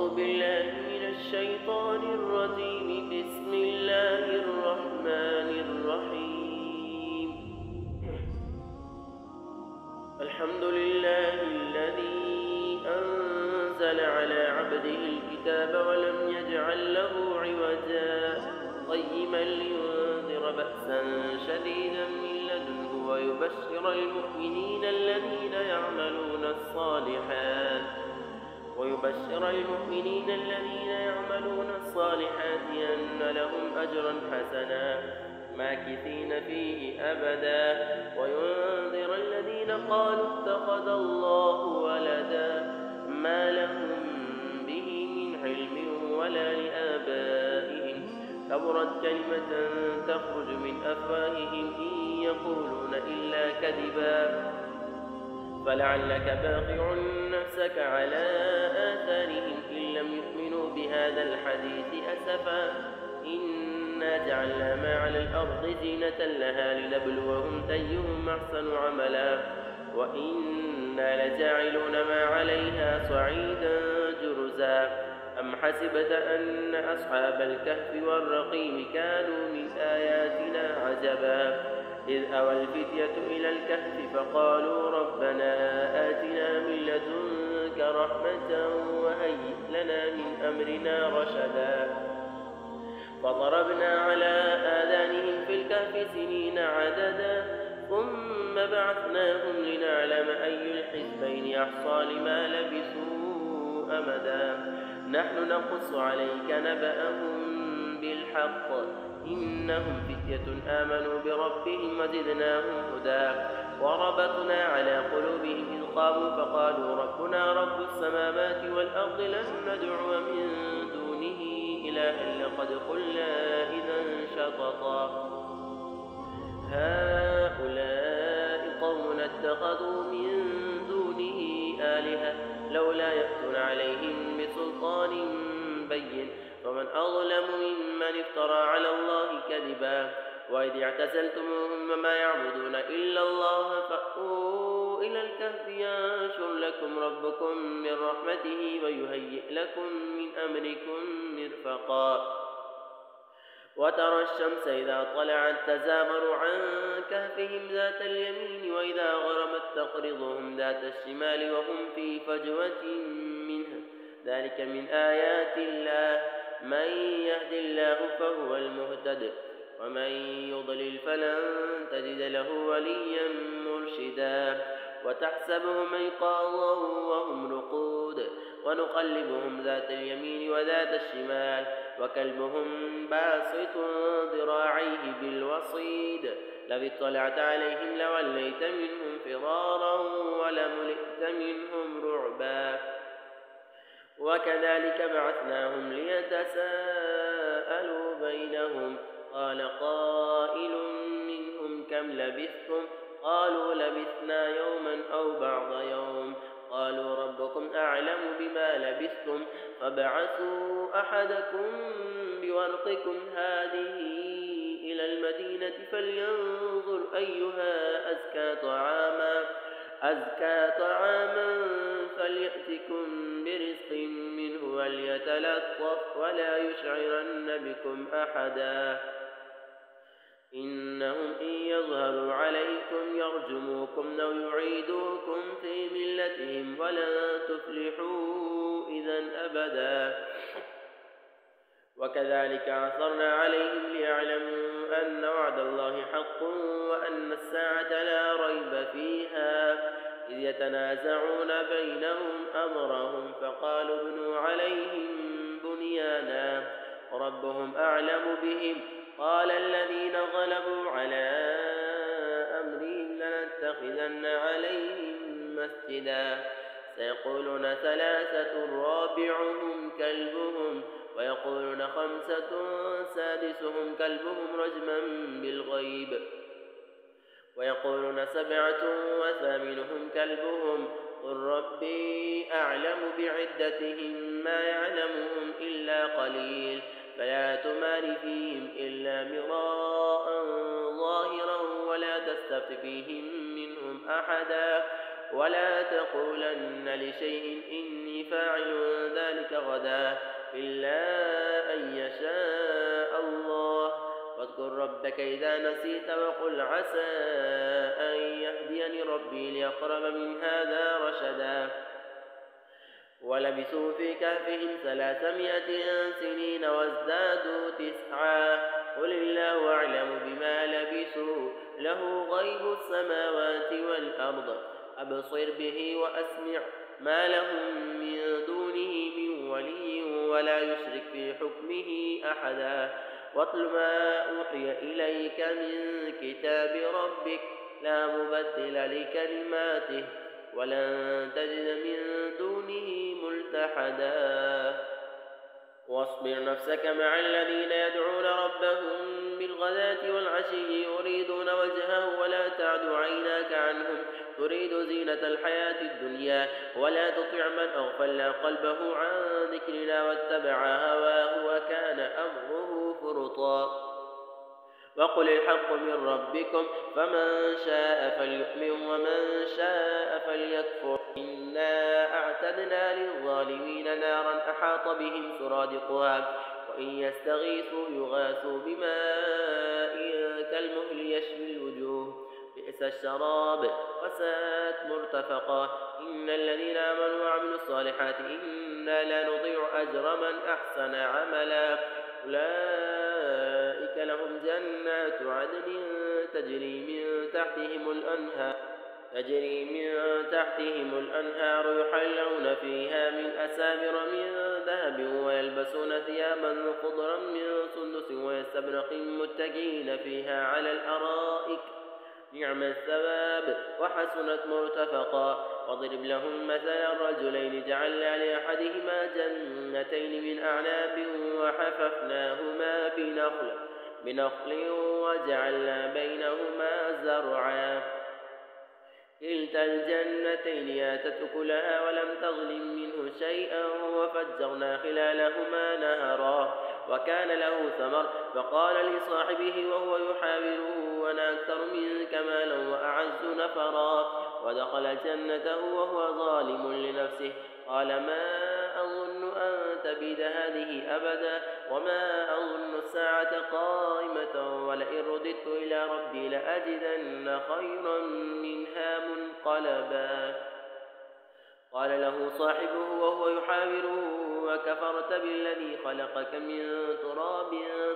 أعوذ بالله من الشيطان الرجيم. بسم الله الرحمن الرحيم. الحمد لله الذي أنزل على عبده الكتاب ولم يجعل له عوجا قيما لينذر بأسا شديدا من لدنه ويبشر المؤمنين الذين يعملون الصالحات أن لهم أجرا حسنا ماكثين فيه أبدا وينذر الذين قالوا اتخذ الله ولدا ما لهم به من علم ولا لآبائهم كبرت كلمة تخرج من أفواههم إن يقولون إلا كذبا فلعلك باخع نفسك على آثارهم إن لم يؤمنوا بهذا الحديث أسفا إنا جعلنا ما على الأرض زينة لها لنبلوهم أيهم أحسن عملا وإنا لجاعلون ما عليها صعيدا جرزا أم حسبت أن أصحاب الكهف والرقيم كانوا من آياتنا عجبا إذ أوى الفتية إلى الكهف فقالوا ربنا آتنا من لدنك رحمة وهيئ لنا من أمرنا رشدا فضربنا على آذانهم في الكهف سنين عددا ثم بعثناهم لنعلم أي الحزبين أحصى لما لبثوا أمدا نحن نقص عليك نبأهم بالحق إنهم فتية آمنوا بربهم وزدناهم هدى وربطنا على قلوبهم إذ قاموا فقالوا ربنا رب السماوات والأرض لن ندعو من دونه إلها لقد قلنا إذا شططا هؤلاء قوم اتخذوا من دونه آلهة لولا يأتون عليهم بسلطان بين ومن أظلم ممن افترى على الله كذبا وإذ اعتزلتموهم وما يعبدون إلا الله فأووا إلى الكهف ينشر لكم ربكم من رحمته ويهيئ لكم من أمركم مرفقا وترى الشمس إذا طلعت تزاور عن كهفهم ذات اليمين وإذا غربت تقرضهم ذات الشمال وهم في فجوة منها ذلك من آيات الله من يهد الله فهو المهتد ومن يضلل فلن تجد له وليا مرشدا وتحسبهم أيقاظا وهم رقود ونقلبهم ذات اليمين وذات الشمال وكلبهم باسط ذراعيه بالوصيد لو اطلعت عليهم لوليت منهم فرارا ولملئت منهم رعبا وكذلك بعثناهم ليتساءلوا بينهم قال قائل منهم كم لبثتم قالوا لبثنا يوما أو بعض يوم قالوا ربكم أعلم بما لبثتم فابعثوا أحدكم بورقكم هذه إلى المدينة فلينظر أيها أزكى طعاما فليأتكم برزق منه وليتلطف ولا يشعرن بكم أحدا إنهم إن يظهروا عليكم يرجموكم أو يعيدوكم في ملتهم ولن تفلحوا إذا أبدا وكذلك عثرنا عليهم ليعلموا أن وعد الله حق وأن الساعة لا ريب فيها إذ يتنازعون بينهم أمرهم فقالوا ابنوا عليهم بنيانا ربهم أعلم بهم قال الذين غلبوا على أمرهم لنتخذن عليهم مسجدا سيقولون ثلاثة رابعهم كلبهم ويقولون خمسة سادسهم كلبهم رجما بالغيب ويقولون سبعة وثامنهم كلبهم قل ربي أعلم بعدتهم ما يعلمهم إلا قليل فلا تمار فيهم إلا مراء ظاهرا ولا تستفت فيهم منهم أحدا ولا تقولن لشيء إني فاعل ذلك ذلك غدا إلا أن يشاء الله. واذكر ربك إذا نسيت وقل عسى أن يهديني ربي لأقرب من هذا رشدا. ولبثوا في كهفهم 300 سنين وازدادوا 9. قل الله أعلم بما لبثوا له غيب السماوات والأرض أبصر به وأسمع ما لهم من دونه من ولي ولا يشرك في حكمه أحدا. واتل ما أوحي إليك من كتاب ربك لا مبدل لكلماته ولن تجد من دونه ملتحدا. واصبر نفسك مع الذين يدعون ربهم بالغداة والعشي يريدون وجهه ولا تعد عيناك عنهم تريد زينة الحياة الدنيا ولا تطع من أغفلنا قلبه عن ذكرنا واتبع هواه وكان أمره فرطا. وقل الحق من ربكم فمن شاء فليؤمن ومن شاء فليكفر إنا أعتدنا للظالمين نارا أحاط بهم سرادقها وإن يستغيثوا يغاثوا بماء كالمهل يشوي الوجوه بئس الشراب وساءت مرتفقا. إن الذين آمنوا وعملوا الصالحات إنا لا نضيع أجر من أحسن عملا. أولئك لهم جنات عدن تجري من تحتهم الأنهار يحلون فيها من أساور من ذهب ويلبسون ثيابا خضرا من سندس واستبرق متكئين فيها على الأرائك نعم الثواب وحسنت مرتفقا. واضرب لهم مثلا الرجلين جعلنا لأحدهما جنتين من أعناب وحففناهما بنخل وجعلنا بينهما زرعا كلتا الجنتين آتت أكلها ولم تظلم منه شيئا وفجرنا خلالهما نهرا وكان له ثمر فقال لصاحبه وهو يحاوره أنا أكثر منك مالا وأعز نفرا ودخل جنته وهو ظالم لنفسه قال ما أظن أن تبيد هذه أبدا وما أظن الساعة قائمة ولئن رددت إلى ربي لأجدن خيرا منها منقلبا. قال له صاحبه وهو يحاوره وكفرت بالذي خلقك من تراب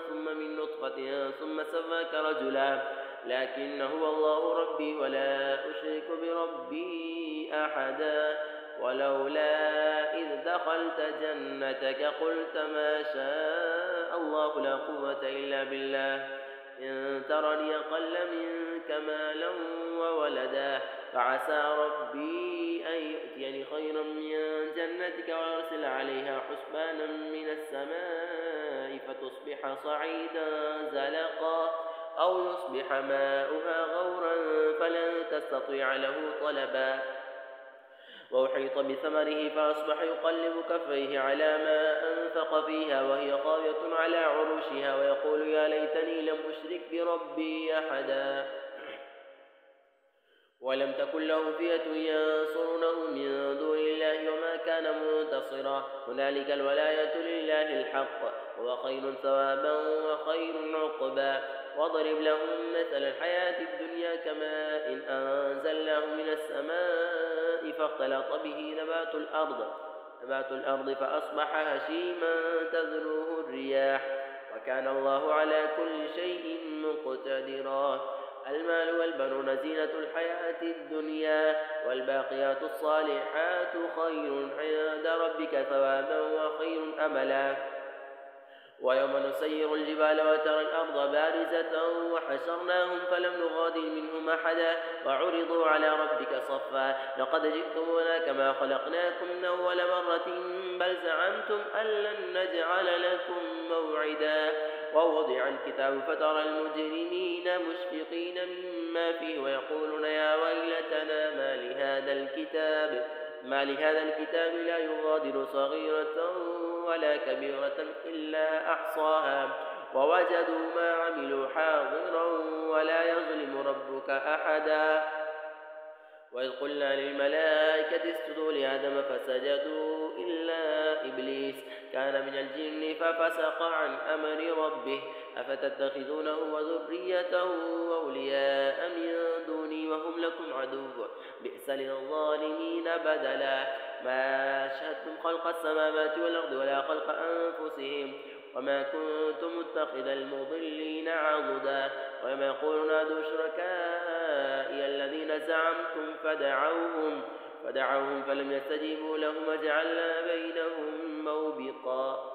ثم من نطفة ثم سواك رجلا لكن هو الله ربي ولا أشرك بربي أحدا. ولولا إذ دخلت جنتك قلت ما شاء الله لا قوة إلا بالله إن ترني أقل منك مالا وولدا فعسى ربي أن يؤتيني خيرا من جنتك ويرسل عليها حسبانا من السماء فتصبح صعيدا زلقا أو يصبح ماؤها غورا فلن تستطيع له طلبا. وأحيط بثمره فأصبح يقلب كفيه على ما أنفق فيها وهي خاوية على عروشها ويقول يا ليتني لم أشرك بربي أحدا. ولم تكن له فئة ينصرونه من دون الله وما كان منتصرا هنالك الولاية لله الحق هو خير ثوابا وخير عقبا. واضرب لهم مثل الحياة الدنيا كماء إن أنزلناه من السماء فاختلط به نبات الأرض فأصبح هشيما تذروه الرياح وكان الله على كل شيء مقتدرا. المال والبنون زينة الحياة الدنيا والباقيات الصالحات خير عند ربك ثوابا وخير أملا. ويوم نسير الجبال وترى الأرض بارزة وحشرناهم فلم نغادر منهم أحدا وعرضوا على ربك صفا لقد جئتمونا كما خلقناكم أول مرة بل زعمتم أن لن نجعل لكم موعدا. ووضع الكتاب فترى المجرمين مشفقين مما فيه ويقولون يا ويلتنا ما لهذا الكتاب لا يغادر صغيرة ولا كبيرة إلا أحصاها ووجدوا ما عملوا حاضرا ولا يظلم ربك أحدا. وإذ قلنا للملائكة اسجدوا لآدم فسجدوا إلا إبليس كان من الجن ففسق عن أمر ربه أفتتخذونه وذريته أولياء من دوني وهم لكم عدو بئس للظالمين بدلا ما شهدتم خلق السماوات والأرض ولا خلق أنفسهم وما كنتم متخذ المضلين عضدا وما يقولون نادوا شركائي الذين زعمتم فدعوهم فلم يستجيبوا لهم وجعلنا بينهم موبقا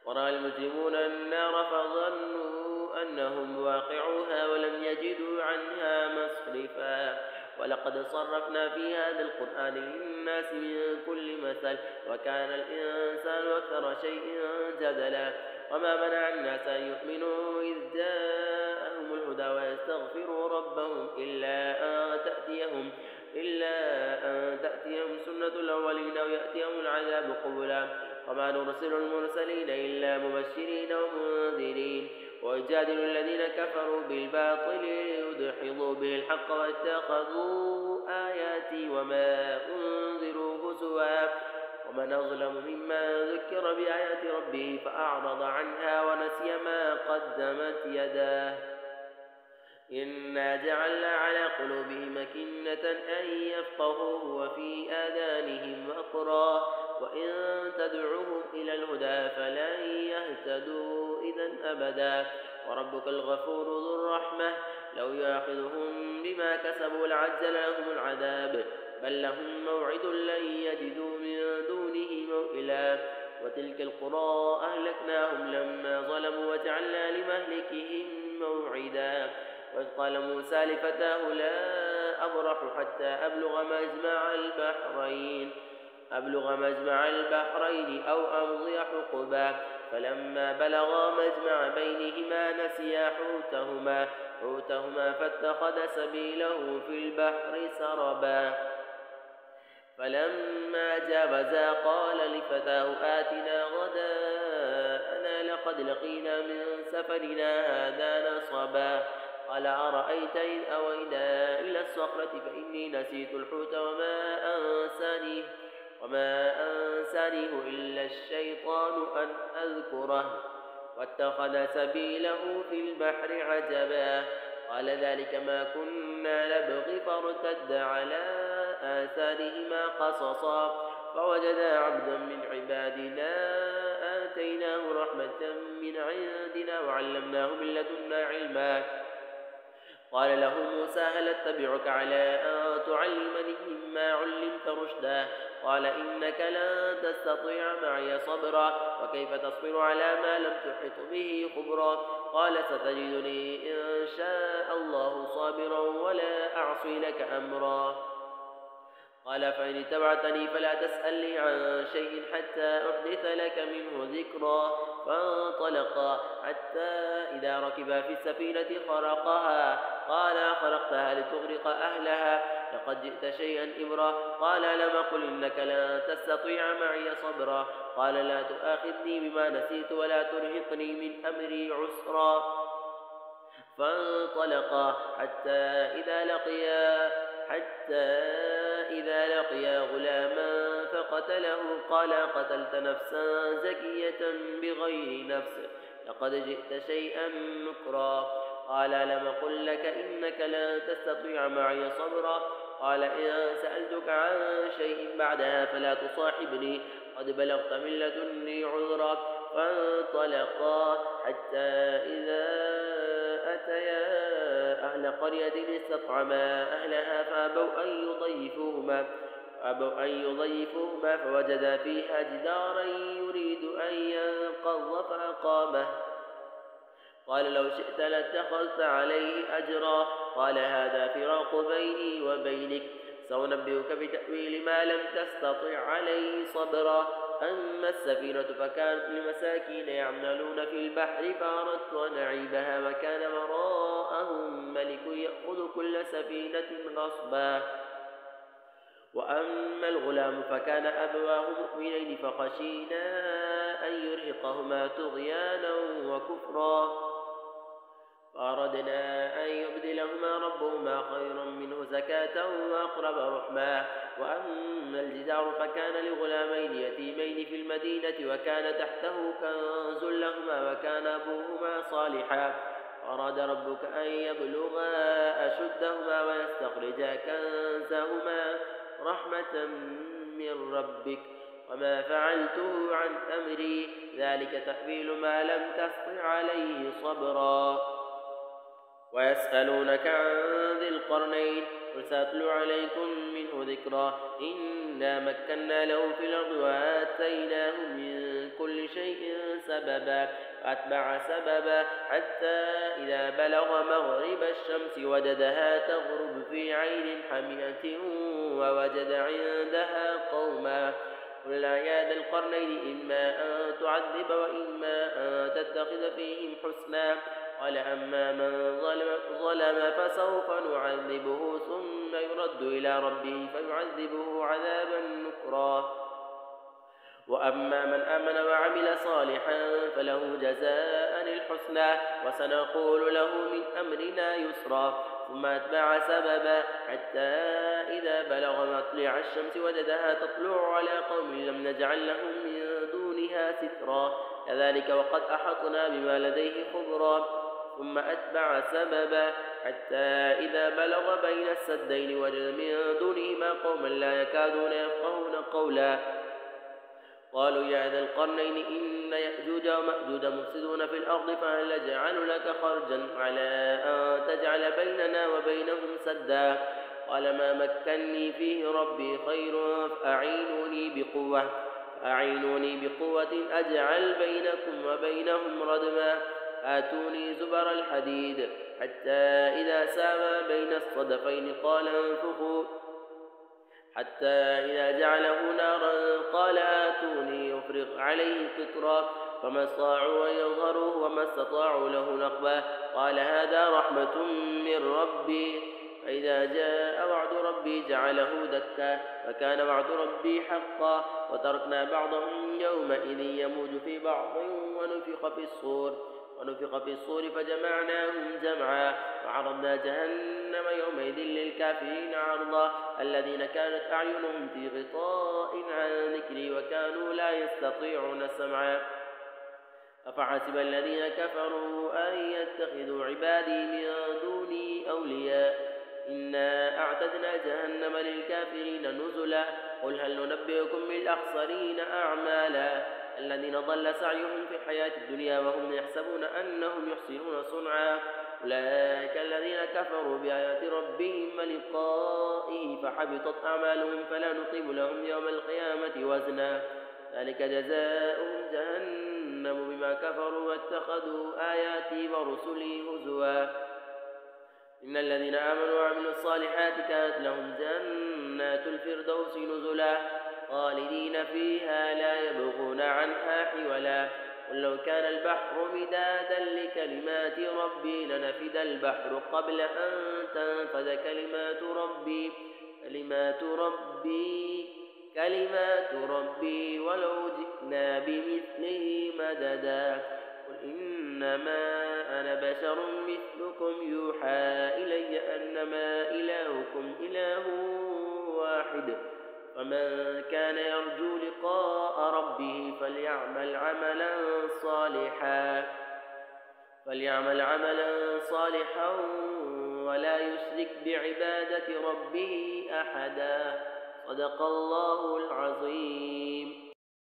ورأى المجرمون النار فظنوا أنهم واقعوها ولم يجدوا عنها مصرفا ولقد صرفنا في هذا القرآن للناس من كل مثل وكان الإنسان أكثر شيء جدلا وما منع الناس أن يؤمنوا إذ جاءهم الهدى ويستغفروا ربهم إلا أن تأتيهم سنة الأولين ويأتيهم العذاب قبلا وما نرسل المرسلين إلا مبشرين ومنذرين ويجادل الذين كفروا بالباطل ليدحضوا به الحق واتخذوا آياتي وما أنذروا هزوا ومن أظلم ممن ذكر بآيات ربه فأعرض عنها ونسي ما قدمت يداه إنا جعلنا على قلوبهم أكنة أن يفقهوه وفي آذانهم وقرا وإن تدعوهم إلى الهدى فلن يهتدوا إذا أبدا وربك الغفور ذو الرحمة لو يأخذهم بما كسبوا لعجل لهم العذاب بل لهم موعد لن يجدوا من دونه موئلا وتلك القرى أهلكناهم لما ظلموا وجعلنا لمهلكهم موعدا وإذ قال موسى لفتاه لا أبرح حتى أبلغ مجمع البحرين أو أمضي حقبا فلما بلغا مجمع بينهما نسيا حوتهما فاتخذ سبيله في البحر سربا فلما جاوزا قال لفتاه آتنا غداءنا لقد لقينا من سفرنا هذا نصبا قال أرأيت إذ أوينا إلى الصخرة فإني نسيت الحوت وما أنسانيه إلا الشيطان أن أذكره واتخذ سبيله في البحر عجبا قال ذلك ما كنا نبغي فارتد على آثارهما قصصا فوجدا عبدا من عبادنا آتيناه رحمة من عندنا وعلمناه من لدنا علما قال له موسى هل اتبعك على أن تعلمني مما علمت رشدا قال إنك لن تستطيع معي صبرا وكيف تصبر على ما لم تحط به خبرا قال ستجدني إن شاء الله صابرا ولا أعصي لك أمرا قال فإن اتبعتني فلا تسألني عن شيء حتى أحدث لك منه ذكرا فانطلقا حتى إذا ركبا في السفينة خرقها قال خرقتها لتغرق أهلها لقد جئت شيئا إمرا قال لم قل إنك لن تستطيع معي صبرا قال لا تؤاخذني بما نسيت ولا ترهقني من أمري عسرا فانطلقا حتى إذا لقيا غلاما فقتله قال قتلت نفسا زكية بغير نفس لقد جئت شيئا نكرا قال لم قل لك إنك لن تستطيع معي صبرا قال إن سألتك عن شيء بعدها فلا تصاحبني قد بلغت من لدني عذرا فانطلقا حتى إذا أتيا أهل قرية استطعما أهلها فأبوا أن يضيفوهما فوجدا فيها جدارا يريد أن ينقض فأقامه قال لو شئت لاتخذت عليه أجرا قال هذا فراق بيني وبينك سأنبئك بتأويل ما لم تستطع عليه صبرا أما السفينة فكانت لمساكين يعملون في البحر فأردت أن أعيبها وكان وراءهم ملك يأخذ كل سفينة غصبا وأما الغلام فكان أبواه مؤمنين فخشينا أن يرهقهما طغيانا وكفرا فأردنا أن يبدلهما ربهما خيرا منه زكاة وأقرب رحما. وأما الجدار فكان لغلامين يتيمين في المدينة وكان تحته كنز لهما وكان أبوهما صالحا وأراد ربك أن يبلغا أشدهما ويستخرجا كنزهما رحمة من ربك وما فعلته عن أمري ذلك تأويل ما لم تستطع عليه صبرا. ويسألونك عن ذي القرنين قل سأتلو عليكم منه ذكرا إنا مكنا له في الأرض وآتيناه من كل شيء سببا فأتبع سببا حتى إذا بلغ مغرب الشمس وجدها تغرب في عين حمية ووجد عندها قوما قلنا يا ذا القرنين إما أن تعذب وإما أن تتخذ فيهم حسنا قال أما من ظلم فسوف نعذبه ثم يرد إلى ربه فيعذبه عذابا نكرا وأما من آمن وعمل صالحا فله جزاء الحسنى وسنقول له من أمرنا يسرا ثم أتبع سببا حتى إذا بلغ مطلع الشمس وجدها تطلع على قوم لم نجعل لهم من دونها سترا كذلك وقد أحطنا بما لديه خبرا ثم أتبع سببا حتى إذا بلغ بين السدين وجد من دونهما قوما لا يكادون يفقهون قولا قالوا يا ذا القرنين إن يأجوج ومأجوج مفسدون في الأرض فهل نجعل لك خرجا على أن تجعل بيننا وبينهم سدا قال ما مكني فيه ربي خير فأعينوني بقوة أجعل بينكم وبينهم ردما آتوني زبر الحديد حتى إذا ساوى بين الصدفين قال انفخوا حتى إذا جعله نارا قال آتوني أفرغ عليه قطرا فما استطاعوا أن يظهروه وما استطاعوا له نقبا قال هذا رحمة من ربي فإذا جاء وعد ربي جعله دكا وكان وعد ربي حقا وتركنا بعضهم يومئذ يموج في بعض ونفخ في الصور فجمعناهم جمعا وعرضنا جهنم يومئذ للكافرين عرضا الذين كانت أعينهم في غطاء عن ذكري وكانوا لا يستطيعون سمعا أفحسب الذين كفروا أن يتخذوا عبادي من دوني أولياء إنا أعتدنا جهنم للكافرين نزلا قل هل ننبئكم بالأخسرين أعمالا الذين ضل سعيهم في الحياة الدنيا وهم يحسبون أنهم يحسنون صنعا أولئك الذين كفروا بآيات ربهم ولقائه فحبطت أعمالهم فلا نقيم لهم يوم القيامة وزنا ذلك جزاؤهم جهنم بما كفروا واتخذوا آياتي ورسلي هزوا إن الذين آمنوا وعملوا الصالحات كانت لهم جنات الفردوس نزلا خالدين فيها لا يبغون عنها حولا قل لو كان البحر مدادا لكلمات ربي لنفد البحر قبل أن تنفد كلمات ربي ولو جئنا بمثله مددا قل إنما أنا بشر مثلكم يوحى إلي أنما إلهكم إله واحد فمن كان يرجو لقاء ربه فليعمل عملا صالحا ولا يشرك بعبادة ربه أحدا صدق الله العظيم.